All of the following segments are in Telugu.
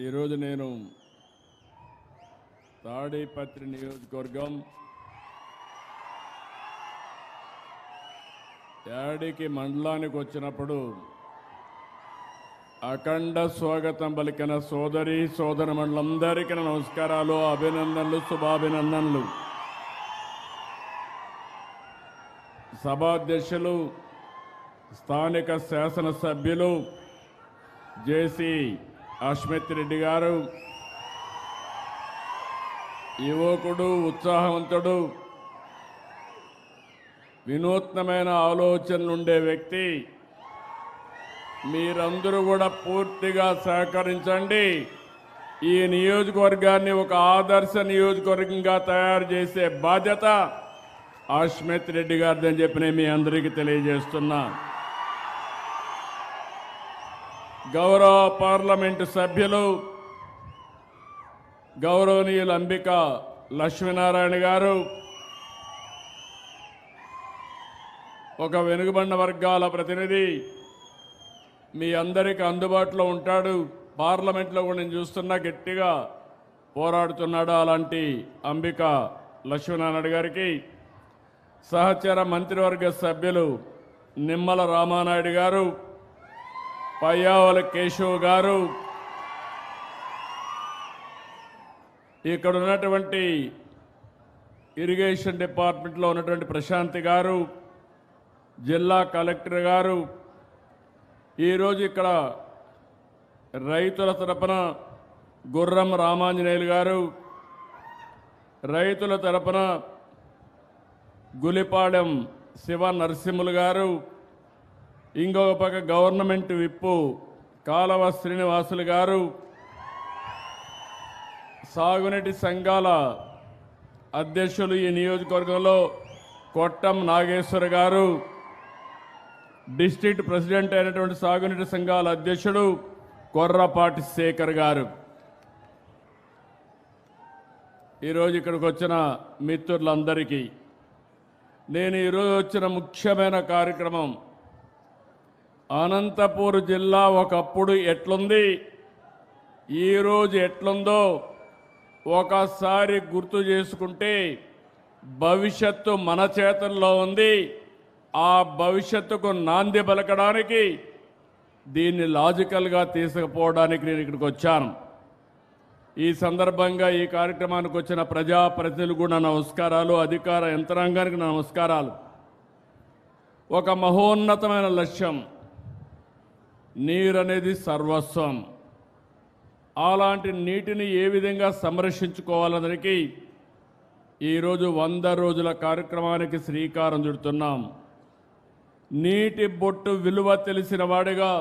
ఈరోజు నేను తాడేపత్రి నియోజకవర్గం యాడికి మండలానికి వచ్చినప్పుడు అఖండ స్వాగతం పలికిన సోదరి సోదరమణులందరికీ నమస్కారాలు, అభినందనలు, శుభాభినందనలు. సభాధ్యక్షులు, స్థానిక శాసనసభ్యులు జేసీ అశ్మిత్ రెడ్డి గారు, యువకుడు, ఉత్సాహవంతుడు, వినూత్నమైన ఆలోచనలు ఉండే వ్యక్తి. మీరందరూ కూడా పూర్తిగా సహకరించండి. ఈ నియోజకవర్గాన్ని ఒక ఆదర్శ నియోజకవర్గంగా తయారు చేసే బాధ్యత అశ్మిత్ రెడ్డి గారిదని చెప్పి నేను మీ అందరికీ తెలియజేస్తున్నా. గౌరవ పార్లమెంటు సభ్యులు గౌరవనీయులు అంబిక లక్ష్మీనారాయణ గారు ఒక వెనుకబడిన వర్గాల ప్రతినిధి, మీ అందరికీ అందుబాటులో ఉంటాడు. పార్లమెంట్లో కూడా నేను చూస్తున్నా గట్టిగా పోరాడుతున్నాడు. అలాంటి అంబిక లక్ష్మీనారాయణ గారికి, సహచర మంత్రివర్గ సభ్యులు నిమ్మల రామానాయుడు గారు, పయ్యావుల కేశవ్ గారు, ఇక్కడ ఉన్నటువంటి ఇరిగేషన్ డిపార్ట్మెంట్లో ఉన్నటువంటి ప్రశాంతి గారు, జిల్లా కలెక్టర్ గారు, ఈరోజు ఇక్కడ రైతుల తరపున గుర్రం రామాంజనేయులు గారు, రైతుల తరపున గులిపాడెం శివ నరసింహులు గారు, ఇంకొక పక్క గవర్నమెంట్ విప్పు కాలవ శ్రీనివాసులు గారు, సాగునీటి సంఘాల అధ్యక్షులు ఈ నియోజకవర్గంలో కొట్టం నాగేశ్వర్ గారు, డిస్ట్రిక్ట్ ప్రెసిడెంట్ అయినటువంటి సాగునీటి సంఘాల అధ్యక్షుడు కొర్రపాటి శేఖర్ గారు, ఈరోజు ఇక్కడికి వచ్చిన మిత్రులందరికీ నేను ఈరోజు వచ్చిన ముఖ్యమైన కార్యక్రమం, అనంతపూర్ జిల్లా ఒకప్పుడు ఎట్లుంది, ఈరోజు ఎట్లుందో ఒకసారి గుర్తు చేసుకుంటే భవిష్యత్తు మన చేతుల్లో ఉంది. ఆ భవిష్యత్తుకు నాంది పలకడానికి, దీన్ని లాజికల్గా తీసుకుపోవడానికి నేను ఇక్కడికి వచ్చాను. ఈ సందర్భంగా ఈ కార్యక్రమానికి వచ్చిన ప్రజాప్రతినిధులు కూడా నమస్కారాలు, అధికార యంత్రాంగానికి నమస్కారాలు. ఒక మహోన్నతమైన లక్ష్యం, నీరు అనేది సర్వస్వం. అలాంటి నీటిని ఏ విధంగా సంరక్షించుకోవాలనడానికి ఈరోజు 100 రోజుల కార్యక్రమానికి శ్రీకారం చుడుతున్నాం. నీటి బొట్టు విలువ తెలిసిన వాడిగా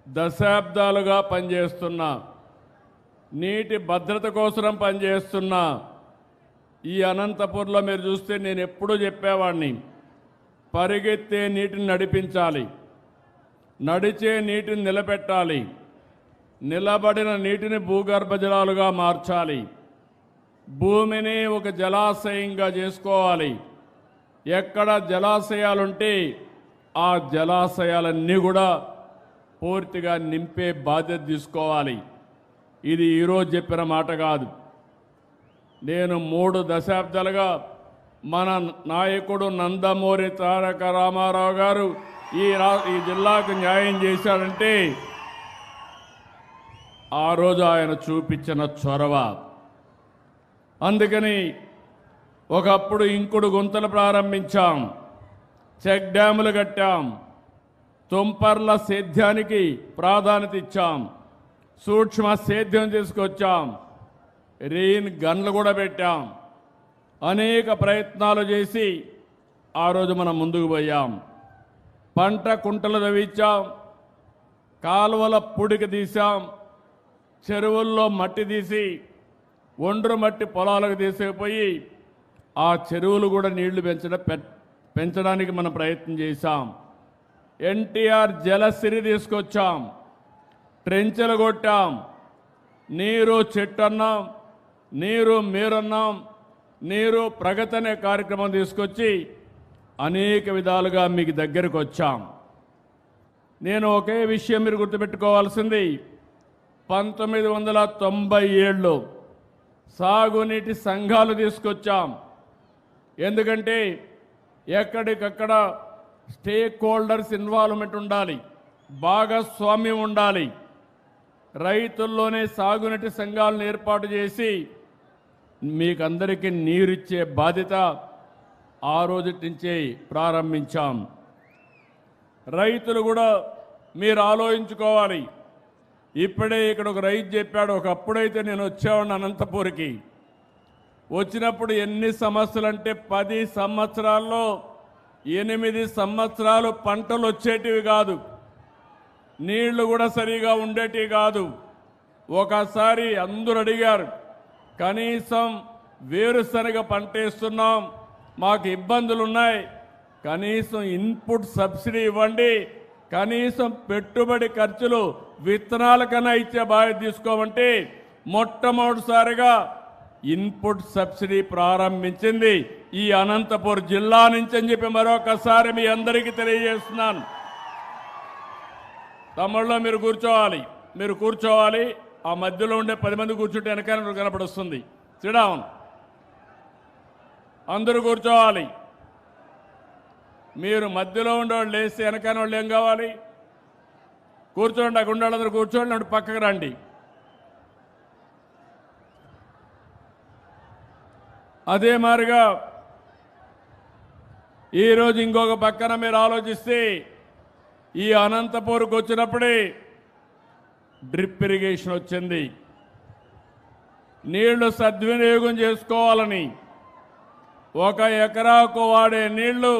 దశాబ్దాలుగా పనిచేస్తున్నా, నీటి భద్రత కోసం పనిచేస్తున్నా. ఈ అనంతపూర్లో మీరు చూస్తే నేను ఎప్పుడూ చెప్పేవాడిని, పరిగెత్తే నీటిని నడిపించాలి, నడిచే నీటిని నిలబెట్టాలి, నిలబడిన నీటిని భూగర్భ జలాలుగా మార్చాలి, భూమిని ఒక జలాశయంగా చేసుకోవాలి. ఎక్కడ జలాశయాలుంటే ఆ జలాశయాలన్నీ కూడా పూర్తిగా నింపే బాధ్యత తీసుకోవాలి. ఇది ఈరోజు చెప్పిన మాట కాదు. నేను 3 దశాబ్దాలుగా మన నాయకుడు నందమూరి తారక రామారావు గారు ఈ జిల్లాకు న్యాయం చేశాడంటే ఆ రోజు ఆయన చూపించిన చొరవ. అందుకని ఒకప్పుడు ఇంకుడు గుంతలు ప్రారంభించాం, చెక్ డ్యాములు కట్టాం, తుంపర్ల సేద్యానికి ప్రాధాన్యత ఇచ్చాం, సూక్ష్మ సేద్యం తీసుకొచ్చాం, రెయిన్ గన్లు కూడా పెట్టాం. అనేక ప్రయత్నాలు చేసి ఆ రోజు మనం ముందుకు పోయాం. పంట కుంటలు తవ్వించాం, కాలువల పుడికి తీసాం, చెరువుల్లో మట్టి తీసి ఒండ్రు మట్టి పొలాలకు తీసుకుపోయి ఆ చెరువులు కూడా నీళ్లు పెంచడానికి మనం ప్రయత్నం చేశాం. ఎన్టీఆర్ జలసిరి తీసుకొచ్చాం, ట్రెంచెలు కొట్టాం, నీరు చెట్టు అన్నాం, నీరు మీరన్నాం, నీరు ప్రగతి అనే కార్యక్రమం తీసుకొచ్చి అనేక విధాలుగా మీకు దగ్గరకు వచ్చాం. నేను ఒకే విషయం మీరు గుర్తుపెట్టుకోవాల్సింది, 1997లో సాగునీటి సంఘాలు తీసుకొచ్చాం. ఎందుకంటే ఎక్కడికక్కడ స్టేక్ హోల్డర్స్ ఇన్వాల్వ్మెంట్ ఉండాలి, భాగస్వామ్యం ఉండాలి. రైతుల్లోనే సాగునీటి సంఘాలను ఏర్పాటు చేసి మీకందరికీ నీరిచ్చే బాధ్యత ఆ రోజు నుంచే ప్రారంభించాం. రైతులు కూడా మీరు ఆలోచించుకోవాలి. ఇప్పుడే ఇక్కడ ఒక రైతు చెప్పాడు, ఒకప్పుడైతే నేను వచ్చేవాడిని అనంతపూర్కి. వచ్చినప్పుడు ఎన్ని సమస్యలు అంటే 10 సంవత్సరాల్లో 8 సంవత్సరాలు పంటలు వచ్చేటివి కాదు, నీళ్లు కూడా సరిగా ఉండేటివి కాదు. ఒకసారి అందరూ అడిగారు, కనీసం వేరుశనగ పంట వేస్తున్నాం, మాకు ఇబ్బందులు ఉన్నాయి, కనీసం ఇన్పుట్ సబ్సిడీ ఇవ్వండి, కనీసం పెట్టుబడి ఖర్చులు విత్తనాలకన్నా ఇచ్చే బాధ్యత తీసుకోమంటే మొట్టమొదటిసారిగా ఇన్పుట్ సబ్సిడీ ప్రారంభించింది ఈ అనంతపూర్ జిల్లా నుంచి అని చెప్పి మరొకసారి మీ అందరికీ తెలియజేస్తున్నాను. తమిళలో మీరు కూర్చోవాలి. ఆ మధ్యలో ఉండే 10 మంది కూర్చుంటే వెనకాల కనపడుస్తుంది. సిట్ డౌన్, అందరూ కూర్చోవాలి. మీరు మధ్యలో ఉండేవాళ్ళు లేస్తే వెనకాల వాళ్ళు ఏం కావాలి? కూర్చోండి, ఆ గుండాళ్ళందరూ కూర్చోండి, పక్కకు రండి. అదే మాదిరిగా ఈరోజు ఇంకొక పక్కన మీరు ఆలోచిస్తే ఈ అనంతపూర్కి వచ్చినప్పుడే డ్రిప్ ఇరిగేషన్ వచ్చింది. నీళ్లు సద్వినియోగం చేసుకోవాలని 1 ఎకరాకు వాడే నీళ్లు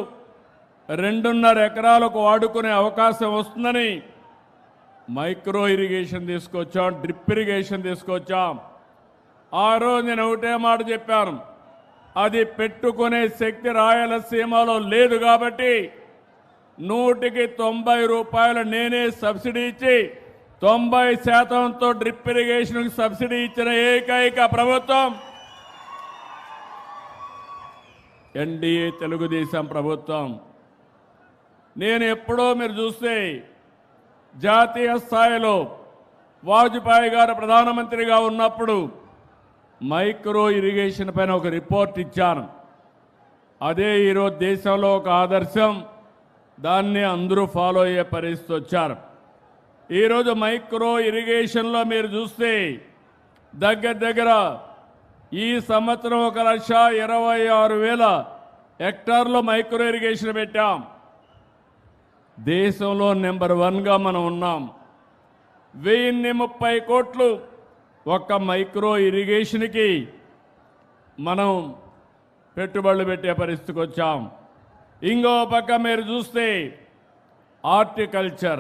2.5 ఎకరాలకు వాడుకునే అవకాశం వస్తుందని మైక్రో ఇరిగేషన్ తీసుకొచ్చాం, డ్రిప్ ఇరిగేషన్ తీసుకొచ్చాం. ఆ రోజు నేను ఒకటే మాట చెప్పాను, అది పెట్టుకునే శక్తి రాయలసీమలో లేదు కాబట్టి 100కి 90 రూపాయలు నేనే సబ్సిడీ ఇచ్చి 90%తో డ్రిప్ ఇరిగేషన్కి సబ్సిడీ ఇచ్చిన ఏకైక ప్రభుత్వం ఎన్డీఏ తెలుగుదేశం ప్రభుత్వం. నేను ఎప్పుడో మీరు చూస్తే జాతీయ స్థాయిలో వాజ్పేయి గారు ప్రధానమంత్రిగా ఉన్నప్పుడు మైక్రో ఇరిగేషన్ పైన ఒక రిపోర్ట్ ఇచ్చాను. అదే ఈరోజు దేశంలో ఒక ఆదర్శం, దాన్ని అందరూ ఫాలో అయ్యే పరిస్థితి వచ్చారు. ఈరోజు మైక్రో ఇరిగేషన్లో మీరు చూస్తే దగ్గర ఈ సంవత్సరం 1,26,000 హెక్టార్లో మైక్రో ఇరిగేషన్ పెట్టాం. దేశంలో నెంబర్ 1గా మనం ఉన్నాం. 1030 కోట్లు ఒక్క మైక్రో ఇరిగేషన్కి మనం పెట్టుబడులు పెట్టే పరిస్థితికి వచ్చాం. ఇంకో పక్క మీరు చూస్తే హార్టికల్చర్,